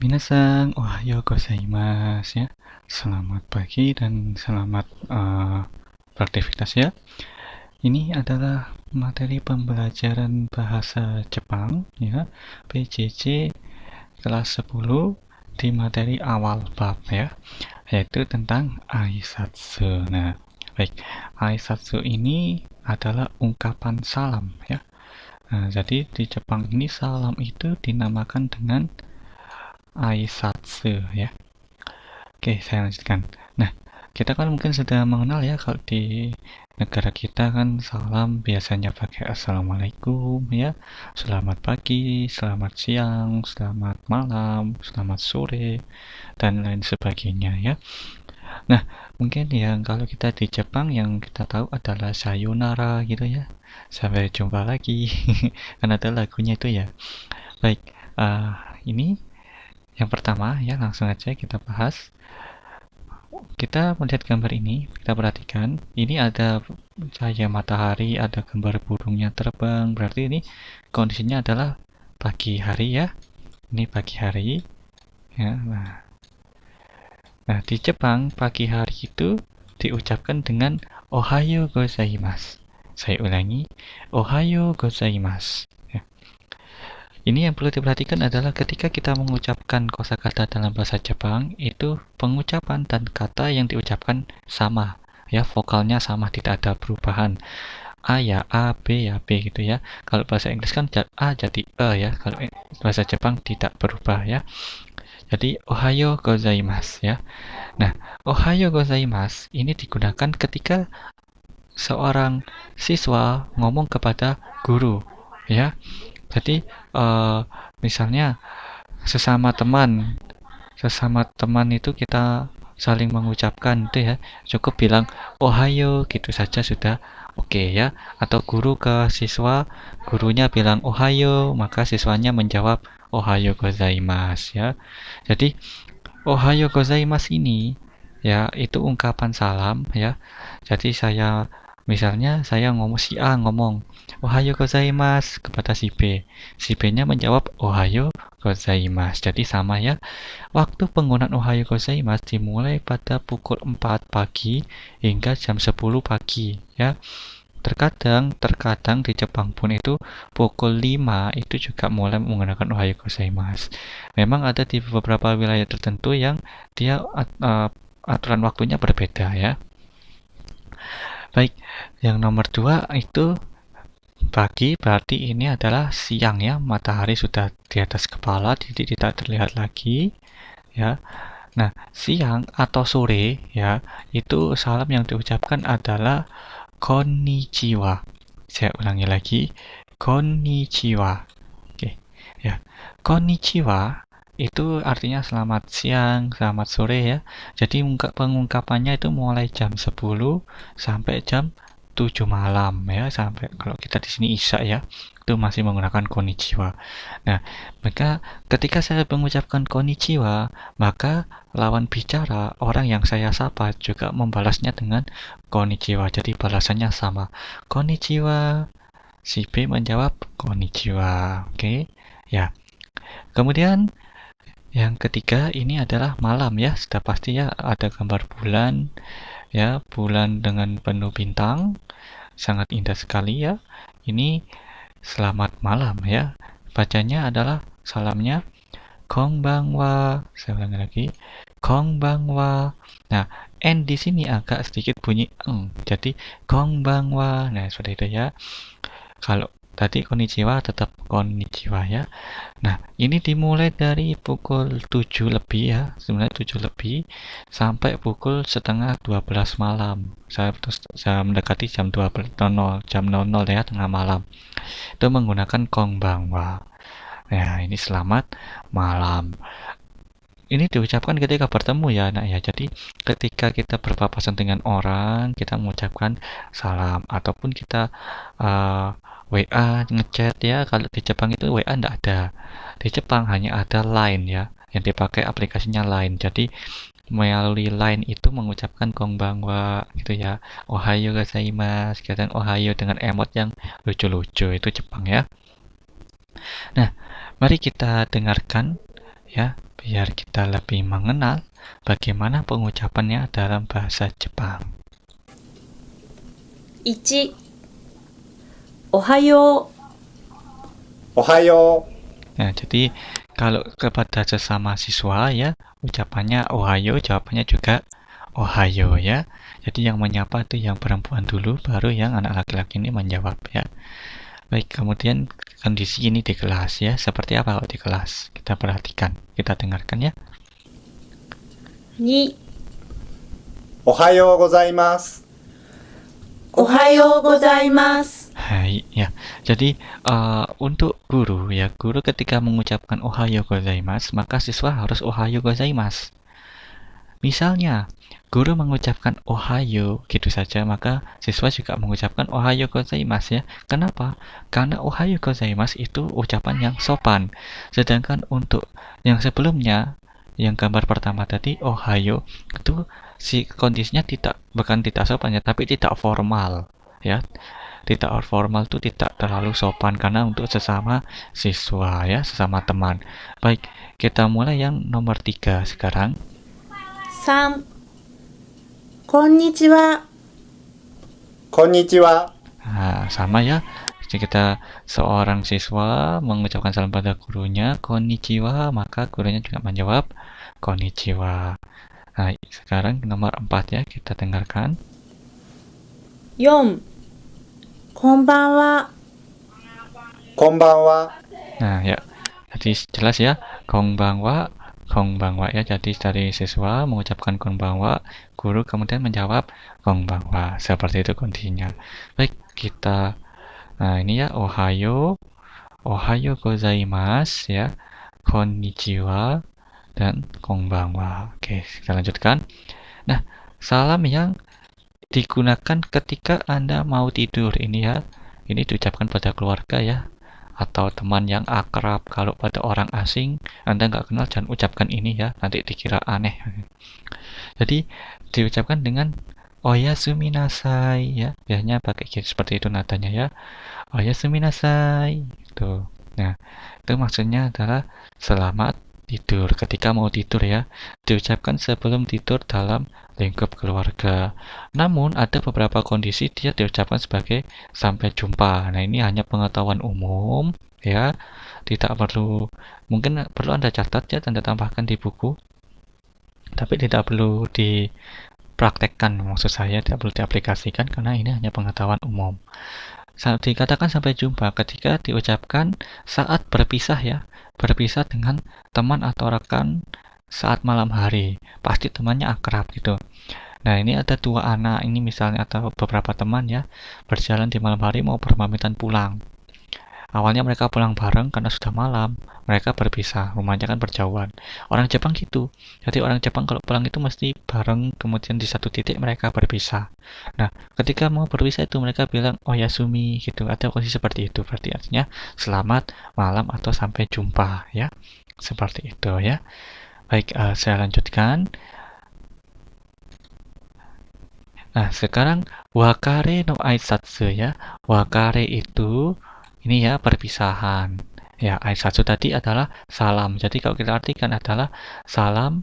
Minasan, ohayo gozaimasu ya. Selamat pagi dan selamat beraktivitas ya. Ini adalah materi pembelajaran bahasa Jepang ya, PJJ kelas 10 di materi awal bab ya, yaitu tentang aisatsu. Nah, baik, aisatsu ini adalah ungkapan salam ya. Nah, jadi di Jepang ini salam itu dinamakan dengan aisatsu ya. Oke, saya lanjutkan. Nah, kita kan mungkin sudah mengenal ya kalau di negara kita kan salam biasanya pakai assalamualaikum ya, selamat pagi, selamat siang, selamat malam, selamat sore, dan lain sebagainya ya. Nah, mungkin yang kalau kita di Jepang yang kita tahu adalah sayonara gitu ya. Sampai jumpa lagi. Kan ada lagunya itu ya. Baik, ini yang pertama ya, langsung aja kita bahas. Kita melihat gambar ini, kita perhatikan, ini ada cahaya matahari, ada gambar burungnya terbang, berarti ini kondisinya adalah pagi hari ya. Ini pagi hari ya. Nah, di Jepang pagi hari itu diucapkan dengan ohayo gozaimasu. Saya ulangi, ohayo gozaimasu. Ini yang perlu diperhatikan adalah ketika kita mengucapkan kosakata dalam bahasa Jepang, itu pengucapan dan kata yang diucapkan sama, ya, vokalnya sama, tidak ada perubahan. A ya A, B ya B gitu ya. Kalau bahasa Inggris kan A jadi E ya. Kalau bahasa Jepang tidak berubah ya. Jadi ohayo gozaimasu ya. Nah, ohayo gozaimasu ini digunakan ketika seorang siswa ngomong kepada guru ya. Jadi misalnya sesama teman itu kita saling mengucapkan itu ya, cukup bilang ohayo gitu saja sudah oke ya. Atau guru ke siswa, gurunya bilang ohayo, maka siswanya menjawab ohayo gozaimasu ya. Jadi ohayo gozaimasu ini ya itu ungkapan salam ya. Jadi misalnya saya ngomong, si A ngomong ohayo gozaimasu kepada si B. Si B-nya menjawab ohayo gozaimasu. Jadi sama ya. Waktu penggunaan ohayo gozaimasu dimulai pada pukul 4 pagi hingga jam 10 pagi ya. Terkadang di Jepang pun itu pukul 5 itu juga mulai menggunakan ohayo gozaimasu. Memang ada di beberapa wilayah tertentu yang dia aturan waktunya berbeda ya. Baik, yang nomor 2 itu pagi, berarti ini adalah siang ya, matahari sudah di atas kepala, jadi tidak terlihat lagi ya. Nah, siang atau sore ya, itu salam yang diucapkan adalah konnichiwa. Saya ulangi lagi, konnichiwa. Oke, ya. Konnichiwa itu artinya selamat siang, selamat sore ya. Jadi pengungkapannya itu mulai jam 10 sampai jam 7 malam ya, sampai kalau kita di sini isya ya, itu masih menggunakan konnichiwa. Nah, maka ketika saya mengucapkan konnichiwa, maka lawan bicara, orang yang saya sapa juga membalasnya dengan konnichiwa. Jadi balasannya sama. Konnichiwa. Si B menjawab konnichiwa. Oke. Ya. Kemudian yang ketiga ini adalah malam ya, sudah pasti ya, ada gambar bulan ya, bulan dengan penuh bintang, sangat indah sekali ya. Ini selamat malam ya. Bacanya adalah salamnya konbanwa. Saya ulangi lagi, konbanwa. Nah, N di sini agak sedikit bunyi eng, jadi konbanwa. Nah, seperti itu ya. Kalau tadi konnichiwa tetap konnichiwa ya. Nah, ini dimulai dari pukul 7 lebih ya, sebenarnya 7 lebih sampai pukul setengah 12 malam. Saya mendekati jam 12.00, jam 00 ya, tengah malam. Itu menggunakan konbanwa. Nah, ini selamat malam. Ini diucapkan ketika bertemu ya, anak ya. Jadi, ketika kita berpapasan dengan orang, kita mengucapkan salam ataupun kita WA, ngechat ya. Kalau di Jepang itu WA enggak ada. Di Jepang hanya ada Line ya, yang dipakai aplikasinya Line. Jadi melalui Line itu mengucapkan konbanwa gitu ya. Ohayo gozaimasu, kadang ohayo dengan emot yang lucu-lucu, itu Jepang ya. Nah, mari kita dengarkan ya biar kita lebih mengenal bagaimana pengucapannya dalam bahasa Jepang. 1. おはよおはよ Nah, jadi kalau kepada sesama siswa ya, ucapannya ohayo, jawabannya juga ohayo ya. Jadi yang menyapa itu yang perempuan dulu, baru yang anak laki-laki ini menjawab ya. Baik, kemudian kondisi ini di kelas ya. Seperti apa kalau di kelas? Kita perhatikan, kita dengarkan ya. う。2. う。おはようございます。おはようございます。 Hai ya. Jadi untuk guru ya, guru ketika mengucapkan ohayo gozaimasu, maka siswa harus ohayo gozaimasu. Misalnya, guru mengucapkan ohayo gitu saja, maka siswa juga mengucapkan ohayo gozaimasu ya. Kenapa? Karena ohayo gozaimasu itu ucapan yang sopan. Sedangkan untuk yang sebelumnya, yang gambar pertama tadi, ohayo, itu si kondisinya bukan tidak sopan ya, tapi tidak formal ya. Tidak formal itu tidak terlalu sopan karena untuk sesama siswa ya, sesama teman. Baik, kita mulai yang nomor 3 sekarang. 3. こんにちは。こんにちは。 Nah, sama ya. Jadi kita seorang siswa mengucapkan salam pada gurunya, konnichiwa, maka gurunya juga menjawab konnichiwa. Nah, sekarang nomor 4 ya, kita dengarkan. 4. こんばんは。こんばんは。 Nah, ya. Jadi jelas ya, konbanwa ya. Jadi dari siswa mengucapkan konbanwa, guru kemudian menjawab konbanwa. Seperti itu kondisinya. Baik, nah ini ya, ohayo gozaimasu ya, konnichiwa dan konbanwa. Oke, kita lanjutkan. Nah, salam yang digunakan ketika Anda mau tidur ini ya. Ini diucapkan pada keluarga ya, atau teman yang akrab. Kalau pada orang asing Anda nggak kenal, jangan ucapkan ini ya, nanti dikira aneh. Jadi diucapkan dengan oyasumi nasai ya, biasanya pakai seperti itu nadanya ya, oyasumi nasai itu. Nah, itu maksudnya adalah selamat tidur. Ketika mau tidur ya, diucapkan sebelum tidur dalam lingkup keluarga. Namun ada beberapa kondisi dia diucapkan sebagai sampai jumpa. Nah, ini hanya pengetahuan umum ya, tidak perlu, mungkin perlu Anda catat ya, Anda tambahkan di buku, tapi tidak perlu dipraktekkan, maksud saya tidak perlu diaplikasikan karena ini hanya pengetahuan umum. Saat dikatakan sampai jumpa ketika diucapkan saat berpisah ya, berpisah dengan teman atau rekan saat malam hari, pasti temannya akrab gitu. Nah, ini ada 2 anak ini misalnya, atau beberapa teman ya, berjalan di malam hari mau berpamitan pulang. Awalnya mereka pulang bareng, karena sudah malam mereka berpisah, rumahnya kan berjauhan. Orang Jepang gitu, jadi orang Jepang kalau pulang itu mesti bareng, kemudian di satu titik mereka berpisah. Nah, ketika mau berpisah itu mereka bilang oyasumi gitu, ada kondisi seperti itu, berarti artinya selamat malam atau sampai jumpa ya, seperti itu ya. Baik, saya lanjutkan. Nah, sekarang wakare no aisatsu ya. Wakare itu ini ya, perpisahan. Ya, aisatsu tadi adalah salam. Jadi kalau kita artikan adalah salam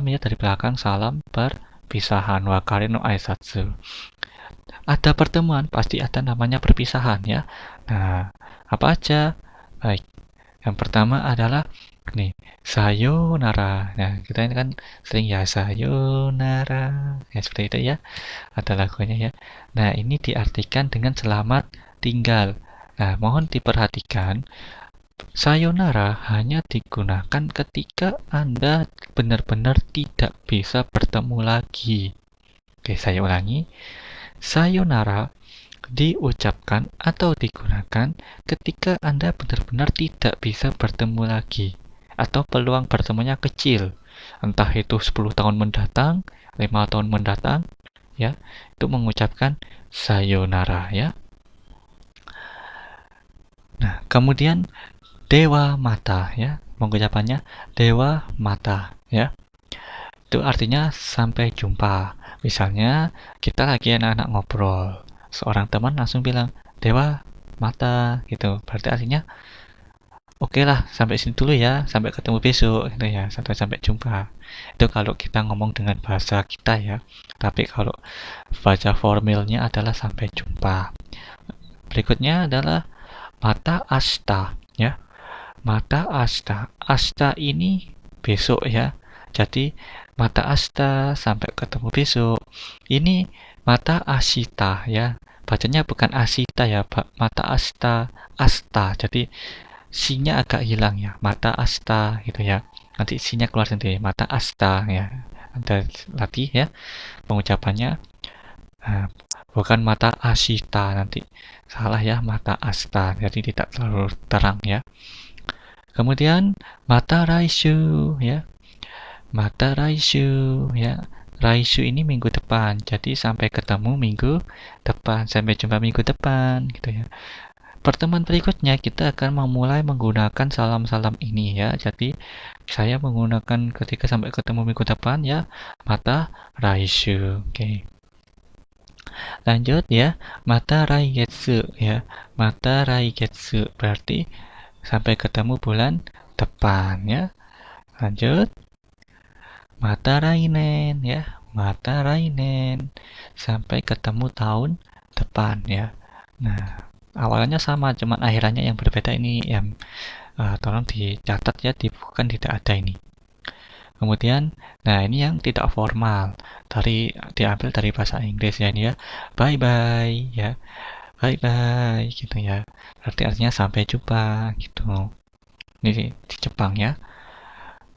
ya, dari belakang salam perpisahan. Wakare no aisatsu. Ada pertemuan, pasti ada namanya perpisahan ya. Nah, apa aja? Baik. Yang pertama adalah nih, sayonara. Nah, kita ini kan sering ya sayonara. Ya, seperti itu ya. Ada lagunya ya. Nah, ini diartikan dengan selamat tinggal. Nah, mohon diperhatikan, sayonara hanya digunakan ketika Anda benar-benar tidak bisa bertemu lagi. Oke, saya ulangi. Sayonara diucapkan atau digunakan ketika Anda benar-benar tidak bisa bertemu lagi, atau peluang bertemunya kecil, entah itu 10 tahun mendatang, 5 tahun mendatang ya, itu mengucapkan sayonara ya. Nah, kemudian dewa mata ya, mengucapannya dewa mata ya, itu artinya sampai jumpa. Misalnya kita lagi anak-anak ngobrol, seorang teman langsung bilang dewa mata gitu, berarti artinya Oke lah, sampai sini dulu ya. Sampai ketemu besok gitu ya. Sampai jumpa. Itu kalau kita ngomong dengan bahasa kita ya. Tapi kalau bahasa formalnya adalah sampai jumpa. Berikutnya adalah mata asta ya. Mata asta. Asta ini besok ya. Jadi mata asta sampai ketemu besok. Ini mata asita ya. Bacanya bukan asita ya, mata asta, asta. Jadi sinya agak hilang ya, mata asta gitu ya. Nanti sinya keluar sendiri, mata asta ya. Ada latih ya pengucapannya. Nah, bukan mata asita, nanti salah ya, mata asta. Jadi tidak terlalu terang ya. Kemudian mata raishu ya. Mata raishu ya. Raishu ini minggu depan. Jadi sampai ketemu minggu depan. Sampai jumpa minggu depan gitu ya. Pertemuan berikutnya kita akan memulai menggunakan salam-salam ini ya. Jadi saya menggunakan ketika sampai ketemu minggu depan ya, mata raishu. Oke. Lanjut ya, mata raigetsu ya. Mata raigetsu berarti sampai ketemu bulan depan ya. Lanjut. Mata rainen ya. Mata rainen sampai ketemu tahun depan ya. Nah, awalnya sama, cuman akhirannya yang berbeda ini yang tolong dicatat ya, bukan tidak ada ini. Kemudian, nah ini yang tidak formal, diambil dari bahasa Inggris ya ini ya, bye bye ya, bye bye gitu ya. Berarti artinya sampai jumpa gitu. Ini di Jepang ya.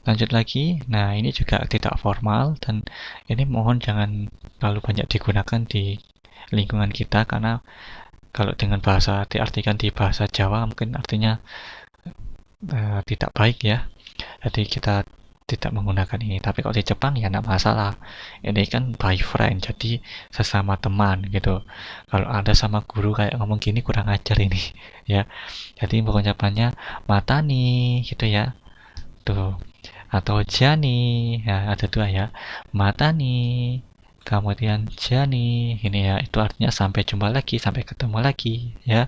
Lanjut lagi, nah ini juga tidak formal dan ini mohon jangan terlalu banyak digunakan di lingkungan kita karena kalau dengan bahasa diartikan di bahasa Jawa mungkin artinya tidak baik ya. Jadi kita tidak menggunakan ini. Tapi kalau di Jepang ya tidak masalah. Ini kan by friend, jadi sesama teman gitu. Kalau ada sama guru kayak ngomong gini kurang ajar ini ya. Jadi pengucapannya mata nih gitu ya. Tuh. Atau jani ya, ada dua ya. Mata nih. Kemudian jani ini ya, itu artinya sampai jumpa lagi, sampai ketemu lagi ya.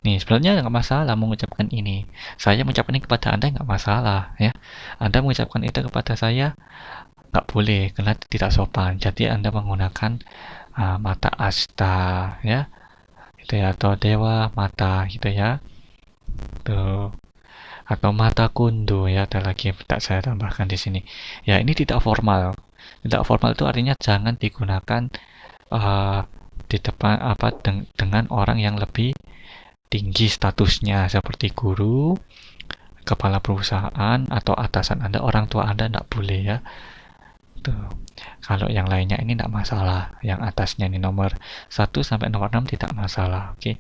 Nih sebenarnya nggak masalah mengucapkan ini. Saya mengucapkan ini kepada Anda nggak masalah ya. Anda mengucapkan itu kepada saya nggak boleh karena tidak sopan. Jadi Anda menggunakan mata asta ya, itu ya, atau dewa mata gitu ya. Tuh. Atau mata kundo ya, ada lagi tak saya tambahkan di sini. Ya ini tidak formal. Tidak formal itu artinya jangan digunakan di depan dengan orang yang lebih tinggi statusnya seperti guru, kepala perusahaan atau atasan Anda, orang tua Anda tidak boleh ya. Tuh. Kalau yang lainnya ini tidak masalah. Yang atasnya ini nomor 1 sampai nomor 6 tidak masalah. Oke.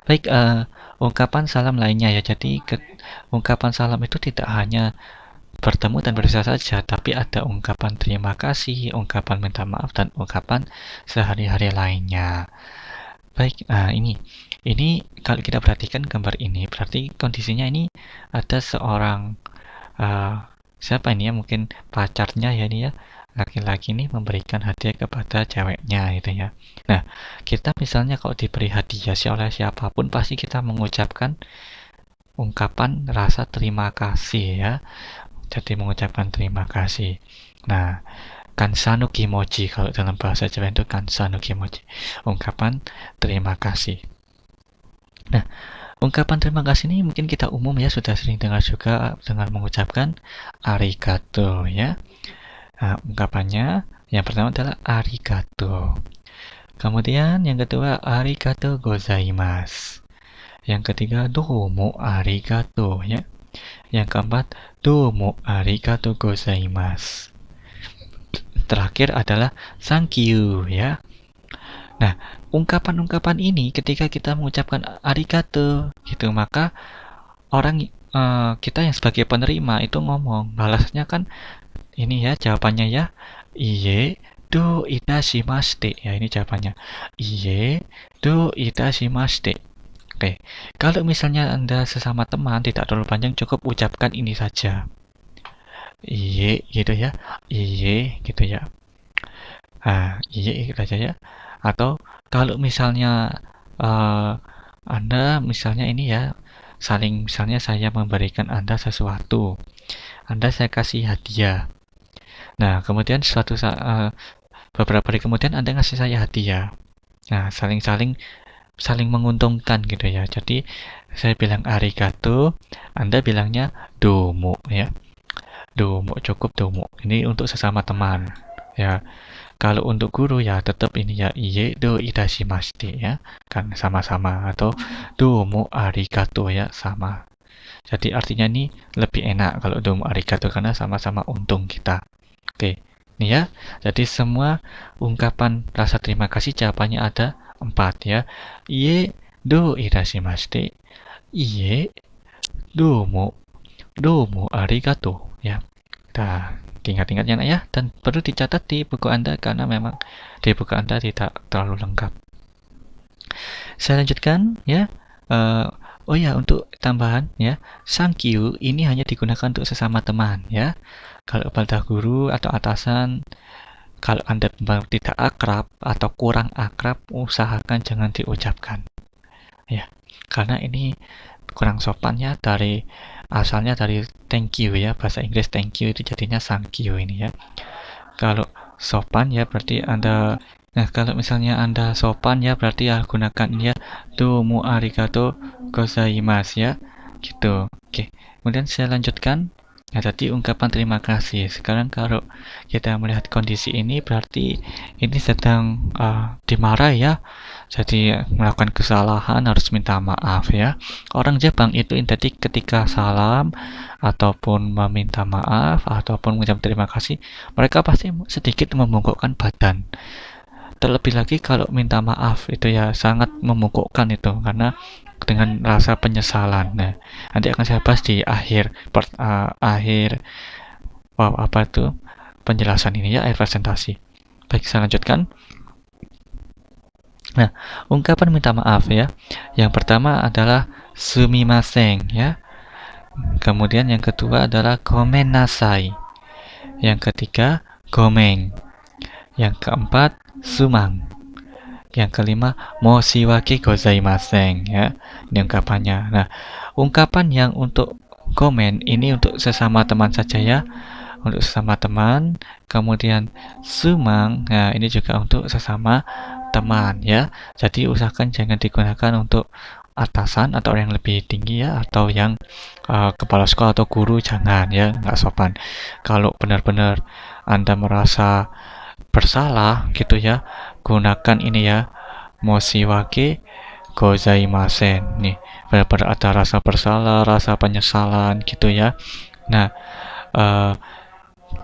Baik, ungkapan salam lainnya ya. Jadi ungkapan salam itu tidak hanya bertemu dan berusaha saja, tapi ada ungkapan terima kasih, ungkapan minta maaf, dan ungkapan sehari-hari lainnya. Baik, ini kalau kita perhatikan gambar ini, berarti kondisinya ini ada seorang siapa ini ya, mungkin pacarnya ya ini ya, laki-laki ini memberikan hadiah kepada ceweknya gitu ya. Nah, kita misalnya kalau diberi hadiah oleh siapapun pasti kita mengucapkan ungkapan rasa terima kasih ya. Jadi mengucapkan terima kasih. Nah, kansano kimochi kalau dalam bahasa Jawa itu kansano kimochi. Ungkapan terima kasih. Nah, ungkapan terima kasih ini mungkin kita umum ya, sudah sering dengar juga dengan mengucapkan arigato ya. Nah, ungkapannya yang pertama adalah arigato. Kemudian yang kedua arigato gozaimasu. Yang ketiga domo arigato ya. Yang keempat domo arigato gozaimasu. Terakhir adalah thank you ya. Nah, ungkapan-ungkapan ini ketika kita mengucapkan arigato gitu, maka orang kita yang sebagai penerima itu ngomong, balasnya kan ini ya, jawabannya ya, iye do itashimashite ya, ini jawabannya iye do itashimashite. Oke, kalau misalnya Anda sesama teman tidak terlalu panjang, cukup ucapkan ini saja, iye gitu ya, iye gitu ya. Iye gitu aja ya. Atau kalau misalnya Anda misalnya ini ya misalnya saya memberikan Anda sesuatu. Anda saya kasih hadiah. Nah, kemudian beberapa hari kemudian Anda ngasih saya hadiah. Nah, saling menguntungkan gitu ya. Jadi saya bilang arigato, Anda bilangnya domo ya. Domo, cukup domo. Ini untuk sesama teman ya. Kalau untuk guru ya tetap ini ya iye do itashimashite ya. Kan sama-sama, atau domo arigato ya, sama. Jadi artinya ini lebih enak kalau domo arigato karena sama-sama untung kita. Oke. Ini ya. Jadi semua ungkapan rasa terima kasih jawabannya ada 4 ya. Iye do itashimashite. Iye domo arigato ya. Nah, ingat-ingat ya nak ya, dan perlu dicatat di buku Anda karena memang di buku Anda tidak terlalu lengkap. Saya lanjutkan ya. Oh ya, untuk tambahan ya, thank you ini hanya digunakan untuk sesama teman ya. Kalau pada guru atau atasan, kalau Anda tidak akrab atau kurang akrab, usahakan jangan diucapkan ya, karena ini kurang sopan ya. Asalnya dari thank you ya, bahasa Inggris thank you itu jadinya thank you ini ya. Kalau sopan ya berarti kalau misalnya Anda sopan ya berarti ya gunakan ya domo arigato gozaimasu ya, gitu. Oke, kemudian saya lanjutkan. Nah, tadi ungkapan terima kasih. Sekarang kalau kita melihat kondisi ini berarti ini sedang dimarahi ya. Jadi melakukan kesalahan harus minta maaf ya. Orang Jepang itu tadi ketika salam ataupun meminta maaf ataupun mengucap terima kasih, mereka pasti sedikit membungkukkan badan. Terlebih lagi kalau minta maaf itu ya sangat membungkukkan itu karena dengan rasa penyesalan. Nah, nanti akan saya bahas di akhir penjelasan ini ya, akhir presentasi. Baik, saya lanjutkan. Nah, ungkapan minta maaf ya. Yang pertama adalah sumimasen ya. Kemudian yang kedua adalah gomen nasai. Yang ketiga gomen. Yang keempat sumang. Yang kelima moshiwake gozaimasen ya. Ini ungkapannya. Nah, ungkapan yang untuk gomen ini untuk sesama teman saja ya. Untuk sesama teman. Kemudian sumang, nah ini juga untuk sesama teman ya. Jadi usahakan jangan digunakan untuk atasan atau orang yang lebih tinggi ya, atau yang kepala sekolah atau guru, jangan ya, nggak sopan. Kalau benar-benar Anda merasa bersalah gitu ya, gunakan ini ya, moshiwake gozaimasen. Nih, benar-benar ada rasa bersalah, rasa penyesalan gitu ya. Nah,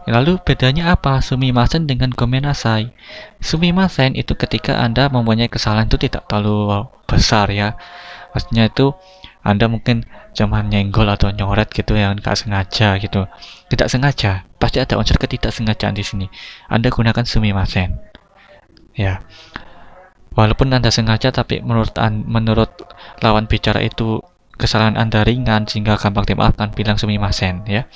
lalu bedanya apa sumimasen dengan gomen nasai? Sumimasen itu ketika Anda mempunyai kesalahan itu tidak terlalu besar ya. Maksudnya itu Anda mungkin cuma nyenggol atau nyoret gitu yang nggak sengaja gitu. Tidak sengaja, pasti ada unsur ketidaksengajaan di sini. Anda gunakan sumimasen. Ya. Walaupun Anda sengaja tapi menurut lawan bicara itu kesalahan Anda ringan sehingga gampang dimaafkan, bilang sumimasen ya.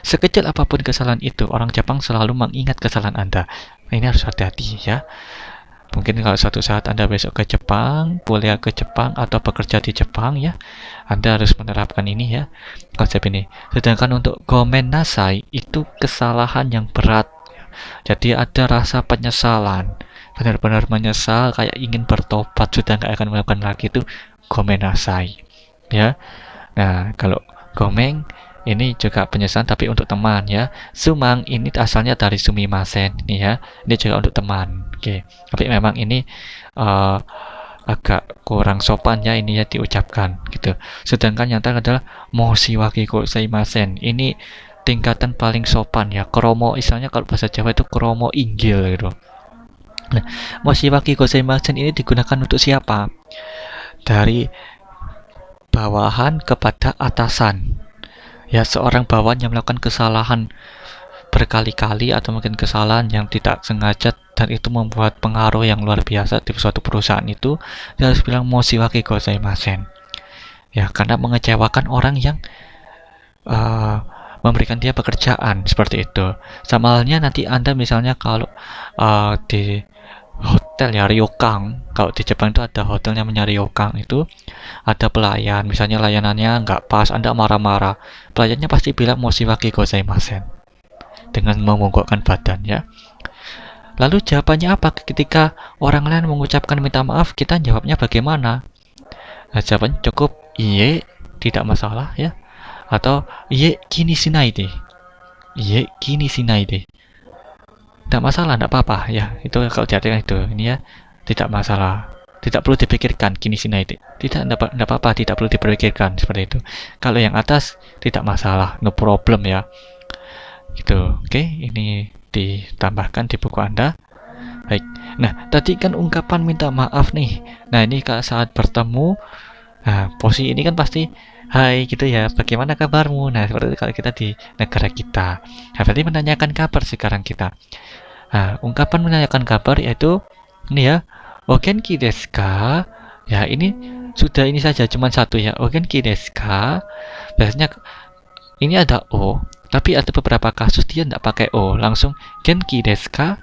Sekecil apapun kesalahan itu, orang Jepang selalu mengingat kesalahan Anda. Ini harus hati-hati ya. Mungkin kalau suatu saat Anda besok ke Jepang, kuliah ke Jepang atau bekerja di Jepang ya, Anda harus menerapkan ini ya, konsep ini. Sedangkan untuk gomen nasai itu kesalahan yang berat. Jadi ada rasa penyesalan, benar-benar menyesal, kayak ingin bertobat, sudah nggak akan melakukan lagi, itu gomen nasai ya. Nah, kalau gomen ini juga penyesalan tapi untuk teman ya. Sumang ini asalnya dari sumimasen ini ya. Ini juga untuk teman. Oke. Tapi memang ini agak kurang sopan ya ini ya diucapkan gitu. Sedangkan yang terakhir adalah moshiwake gozaimasen. Ini tingkatan paling sopan ya. Kromo istilahnya kalau bahasa Jawa itu kromo inggil gitu. Nah, moshiwake gozaimasen ini digunakan untuk siapa? Dari bawahan kepada atasan. Ya, seorang bawahan yang melakukan kesalahan berkali-kali atau mungkin kesalahan yang tidak sengaja dan itu membuat pengaruh yang luar biasa di suatu perusahaan itu, dia harus bilang moshiwake gozaimasen. Ya, karena mengecewakan orang yang memberikan dia pekerjaan seperti itu. Sama halnya nanti Anda misalnya kalau di hotel ya, ryokan. Kalau di Jepang itu ada hotel namanya ryokan, itu ada pelayan, misalnya layanannya nggak pas, Anda marah-marah, pelayannya pasti bilang moshiwake gozaimasen dengan memongkokkan badan ya. Lalu jawabannya apa ketika orang lain mengucapkan minta maaf, kita jawabnya bagaimana? Nah, jawabannya cukup iye, tidak masalah ya, atau iye kini shinai de. Iye kini shinai de. Tidak masalah, tidak apa-apa ya. Itu kalau diartikan itu, ini ya, tidak masalah. Tidak perlu dipikirkan, kini shinai de. Tidak apa-apa, tidak perlu dipikirkan seperti itu. Kalau yang atas tidak masalah, no problem ya. Gitu. Oke, ini ditambahkan di buku Anda. Baik. Nah, tadi kan ungkapan minta maaf nih. Nah, ini saat bertemu, nah, posisi ini kan pasti hai gitu ya, bagaimana kabarmu? Nah, seperti itu kalau kita di negara kita. Nah, berarti menanyakan kabar sekarang kita. Nah, ungkapan menanyakan kabar yaitu ini ya, o genki desu ka? Ya, ini sudah ini saja, cuma satu ya, o genki desu ka? Biasanya ini ada o, tapi ada beberapa kasus dia tidak pakai o, langsung genki desu ka?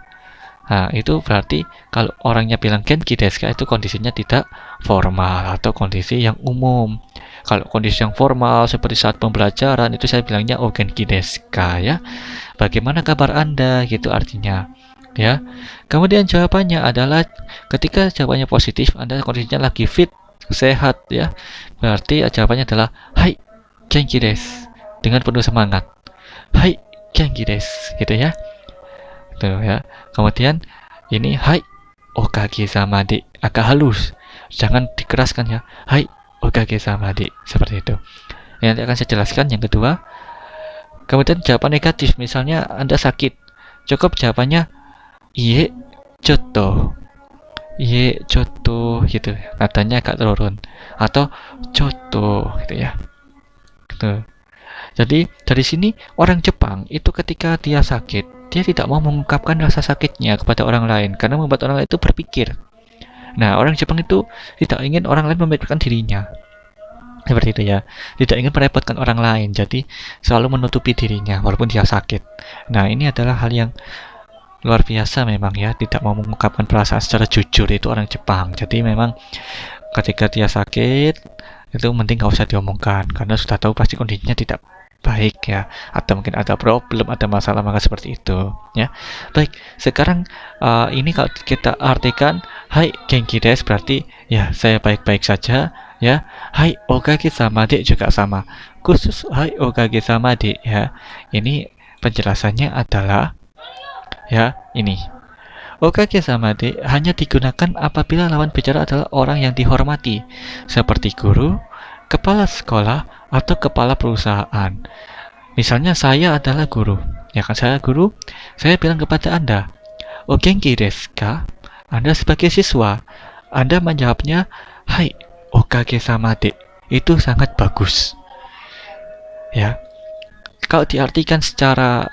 Nah, itu berarti kalau orangnya bilang genki desu ka itu kondisinya tidak formal atau kondisi yang umum. Kalau kondisi yang formal seperti saat pembelajaran itu saya bilangnya o genki desu ka ya. Bagaimana kabar Anda gitu artinya. Ya. Kemudian jawabannya adalah ketika jawabannya positif, Anda kondisinya lagi fit, sehat ya. Berarti jawabannya adalah hai genki desu dengan penuh semangat. Hai genki desu gitu ya. Tuh ya. Kemudian ini hai okage sama de, agak halus. Jangan dikeraskan ya. Hai okage sama de, seperti itu. Nanti akan saya jelaskan yang kedua. Kemudian jawaban negatif, misalnya Anda sakit. Cukup jawabannya iye chotto. Iye chotto gitu. Nadanya agak turun atau chotto gitu ya. Gitu. Jadi dari sini orang Jepang itu ketika dia sakit, dia tidak mau mengungkapkan rasa sakitnya kepada orang lain karena membuat orang lain itu berpikir. Nah, orang Jepang itu tidak ingin orang lain memikirkan dirinya. Seperti itu ya. Tidak ingin merepotkan orang lain, jadi selalu menutupi dirinya walaupun dia sakit. Nah, ini adalah hal yang luar biasa memang ya, tidak mau mengungkapkan perasaan secara jujur itu orang Jepang. Jadi memang ketika dia sakit itu mending nggak usah diomongkan karena sudah tahu pasti kondisinya tidak baik ya, atau mungkin ada problem, ada masalah, maka seperti itu ya. Baik, sekarang ini kalau kita artikan hai genki desu berarti ya saya baik-baik saja ya. Hai okage sama de juga sama, khusus hai okage sama de ya. Ini penjelasannya adalah ya ini okage sama de hanya digunakan apabila lawan bicara adalah orang yang dihormati seperti guru, kepala sekolah, atau kepala perusahaan. Misalnya saya adalah guru, ya kan, saya guru, saya bilang kepada Anda, o genki desu ka? Anda sebagai siswa, Anda menjawabnya, hai, okage sama de. Itu sangat bagus. Ya, kalau diartikan secara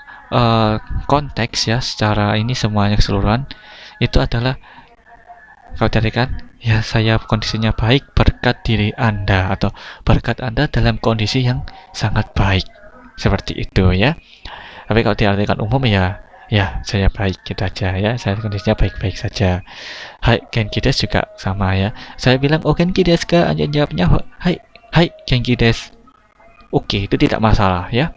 konteks ya, secara ini semuanya keseluruhan, itu adalah kalau diartikan ya saya kondisinya baik berkat diri Anda atau berkat Anda dalam kondisi yang sangat baik, seperti itu ya. Tapi kalau diartikan umum ya saya baik gitu aja ya, saya kondisinya baik-baik saja. Hai genki desu juga sama ya, saya bilang oh genki desu ka, Anda jawabnya hai genki desu. Oke, itu tidak masalah ya.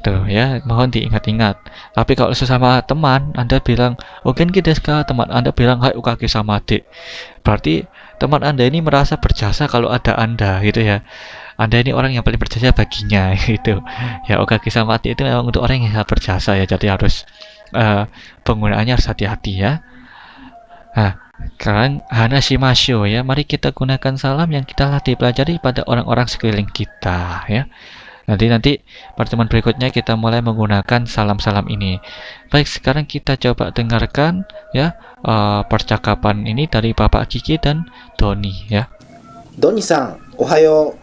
Tuh ya, mohon diingat-ingat. Tapi kalau sesama teman, Anda bilang, oh genki desu ka, teman Anda bilang, hai okage sama de. Berarti teman Anda ini merasa berjasa kalau ada Anda gitu ya. Anda ini orang yang paling berjasa baginya gitu. Ya, okage sama de itu memang untuk orang yang sangat berjasa ya. Jadi harus penggunaannya harus hati-hati ya. Nah, sekarang hanashimashou ya. Mari kita gunakan salam yang kita latih pelajari pada orang-orang sekeliling kita ya. Nanti pertemuan berikutnya kita mulai menggunakan salam-salam ini. Baik, sekarang kita coba dengarkan ya percakapan ini dari Bapak Kiki dan Doni ya. Doni-san, ohayo.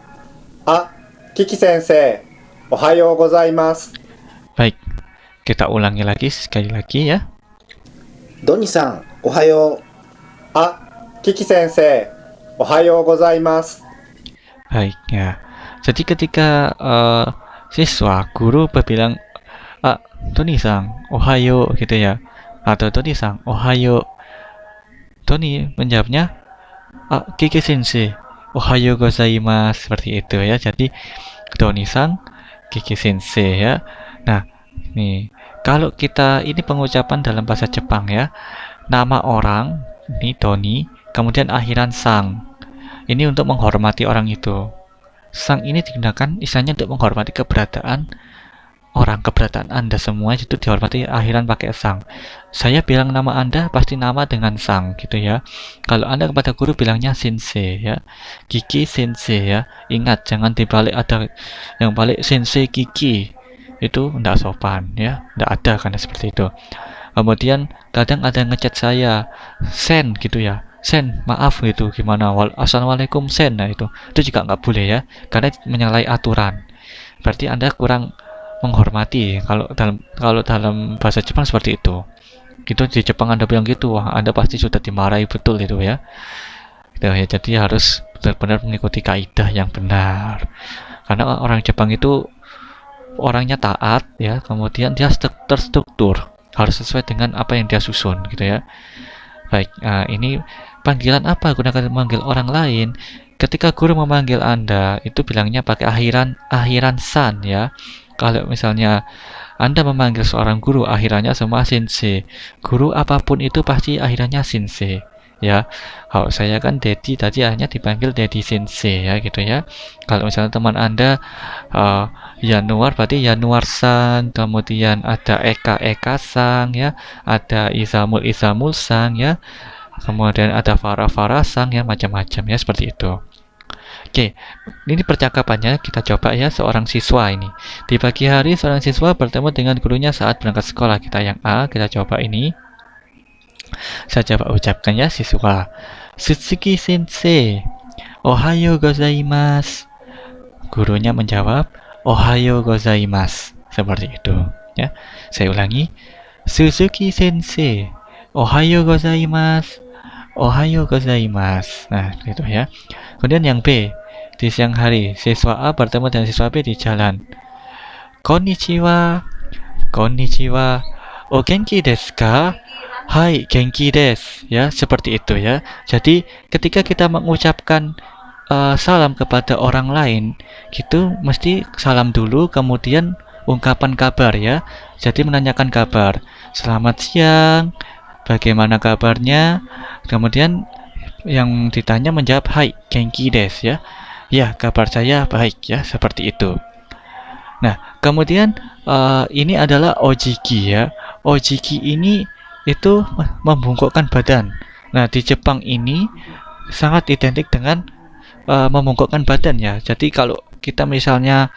Kiki sensei, ohayo gozaimasu. Baik, kita ulangi lagi sekali lagi ya. Doni-san, ohayo. Kiki sensei, ohayo gozaimasu. Baik ya. Jadi ketika siswa, guru berbilang Doni-san, ohayo gitu ya, atau Doni-san, ohayo, Doni menjawabnya, Kiki sensei, ohayo gozaimasu, seperti itu ya. Jadi Doni-san, Kiki sensei ya. Nah, nih kalau kita ini pengucapan dalam bahasa Jepang ya, nama orang ini Doni, kemudian akhiran sang. Ini untuk menghormati orang itu. Sang ini digunakan istilahnya untuk menghormati keberadaan orang, keberadaan Anda semua itu dihormati akhiran pakai sang. Saya bilang nama Anda pasti nama dengan sang gitu ya. Kalau Anda kepada guru bilangnya sensei ya. Kiki sensei ya. Ingat jangan dibalik ada yang balik sensei Kiki. Itu enggak sopan ya. Enggak ada karena seperti itu. Kemudian kadang ada yang ngechat saya sen gitu ya. Sen, maaf gitu gimana? Assalamualaikum sen. Nah itu juga nggak boleh ya. Karena menyalahi aturan. Berarti Anda kurang menghormati. Kalau dalam bahasa Jepang seperti itu. Gitu di Jepang Anda bilang gitu, wah Anda pasti sudah dimarahi betul itu ya. Gitu ya. Jadi harus benar-benar mengikuti kaidah yang benar. Karena orang Jepang itu orangnya taat ya, kemudian dia terstruktur, harus sesuai dengan apa yang dia susun gitu ya. Baik, ini panggilan apa gunakan memanggil orang lain? Ketika guru memanggil Anda, itu bilangnya pakai akhiran san ya. Kalau misalnya Anda memanggil seorang guru, akhirannya semua sensei. Guru apapun itu pasti akhirannya sensei ya. Kalau saya kan Dedi, tadi hanya dipanggil Dedi sensei ya gitu ya. Kalau misalnya teman Anda Yanuar berarti Yanuar san, kemudian ada Eka sang ya, ada Isamul sang ya, kemudian ada Farah sang ya, macam-macam ya seperti itu. Oke, ini percakapannya kita coba ya. Seorang siswa ini di pagi hari seorang siswa bertemu dengan gurunya saat berangkat sekolah. Kita yang A, kita coba ini. Saya coba ucapkan ya siswa. Sutsuki sensei, ohayo gozaimasu. Gurunya menjawab, ohayo gozaimasu. Seperti itu ya. Saya ulangi. Suzuki sensei, ohayo gozaimasu. Ohayo gozaimasu. Nah, gitu ya. Kemudian yang B, di siang hari, siswa A bertemu dengan siswa B di jalan. Konnichiwa. Konnichiwa. O genki desu ka? Hai, genki desu. Ya, seperti itu ya. Jadi, ketika kita mengucapkan salam kepada orang lain, gitu mesti salam dulu, kemudian ungkapan kabar ya. Jadi menanyakan kabar. Selamat siang. Bagaimana kabarnya? Kemudian yang ditanya menjawab hai, genki desu ya. Ya, kabar saya baik ya, seperti itu. Nah, kemudian ini adalah ojiki ya. Ojiki ini itu membungkukkan badan. Nah, di Jepang ini sangat identik dengan membungkukkan badan ya. Jadi kalau kita misalnya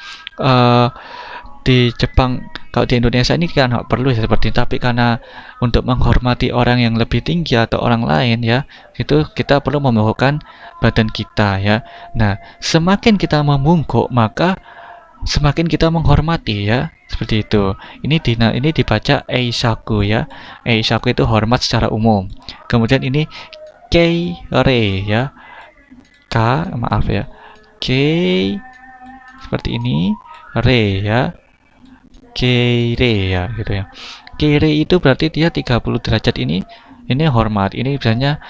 di Jepang, kalau di Indonesia ini kan nggak perlu ya seperti itu, tapi karena untuk menghormati orang yang lebih tinggi atau orang lain ya, itu kita perlu membungkukkan badan kita ya. Nah, semakin kita membungkuk maka semakin kita menghormati ya, seperti itu. Ini dibaca eishaku ya. Eishaku itu hormat secara umum. Kemudian ini keire ya. Maaf ya. Seperti ini, re ya. Keire ya gitu ya. Keire itu berarti dia 30 derajat ini hormat. Ini biasanya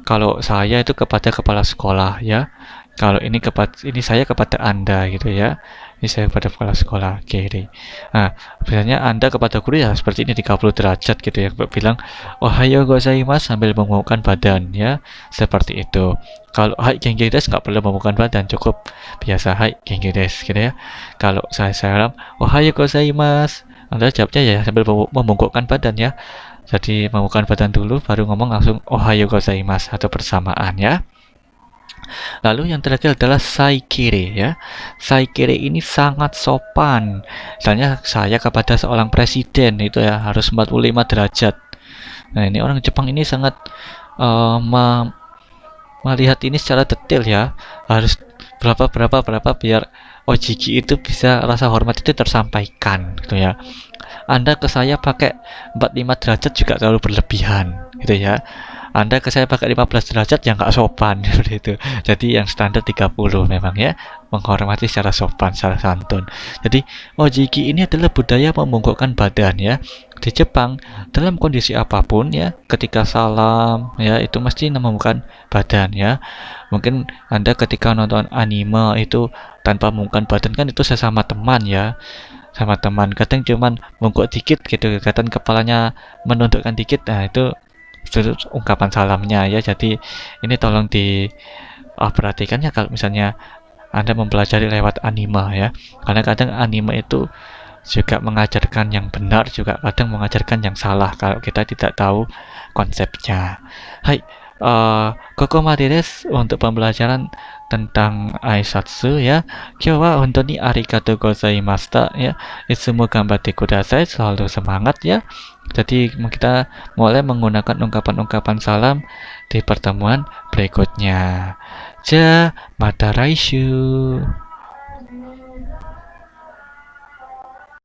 kalau saya itu kepada kepala sekolah ya. Kalau ini saya kepada Anda gitu ya. Ini saya kepada kepala sekolah, keire. Nah, biasanya Anda kepada guru ya seperti ini 30 derajat gitu ya. Bilang ohayo gozaimasu sambil membungkukkan badan ya. Seperti itu. Kalau hai genki desu nggak perlu membungkukkan badan, cukup biasa hai genki desu gitu ya. Kalau saya salam ohayo gozaimasu, Anda jawabnya ya sambil membungkukkan badan ya. Jadi membungkukkan badan dulu baru ngomong langsung ohayo gozaimasu atau bersamaan ya. Lalu yang terakhir adalah saikire ya. Saikire ini sangat sopan. Misalnya saya kepada seorang presiden itu ya harus 45 derajat. Nah, ini orang Jepang ini sangat melihat ini secara detail ya. Harus berapa biar ojiki itu bisa rasa hormat itu tersampaikan gitu ya. Anda ke saya pakai 45 derajat juga terlalu berlebihan gitu ya. Anda ke saya pakai 15 derajat yang nggak sopan seperti itu. Jadi yang standar 30 memang ya, menghormati secara sopan, secara santun. Jadi ojiki ini adalah budaya membungkukkan badan ya. Di Jepang dalam kondisi apapun ya, ketika salam ya itu mesti membungkukkan badan ya. Mungkin Anda ketika nonton anime itu tanpa membungkukkan badan kan itu sesama teman ya, sama teman kadang cuman bungkuk dikit gitu, kadang kepalanya menundukkan dikit, nah itu ungkapan salamnya ya. Jadi ini tolong di perhatikan ya kalau misalnya Anda mempelajari lewat anime ya, karena kadang anime itu juga mengajarkan yang benar, juga kadang mengajarkan yang salah kalau kita tidak tahu konsepnya. Hai, kokomade desu untuk pembelajaran tentang aisatsu ya. Kyou wa hontou ni arigatou gozaimashita ya. Itsumo ganbatte kudasai, selalu semangat ya. Jadi kita mulai menggunakan ungkapan-ungkapan salam di pertemuan berikutnya. Ja, mata raishu.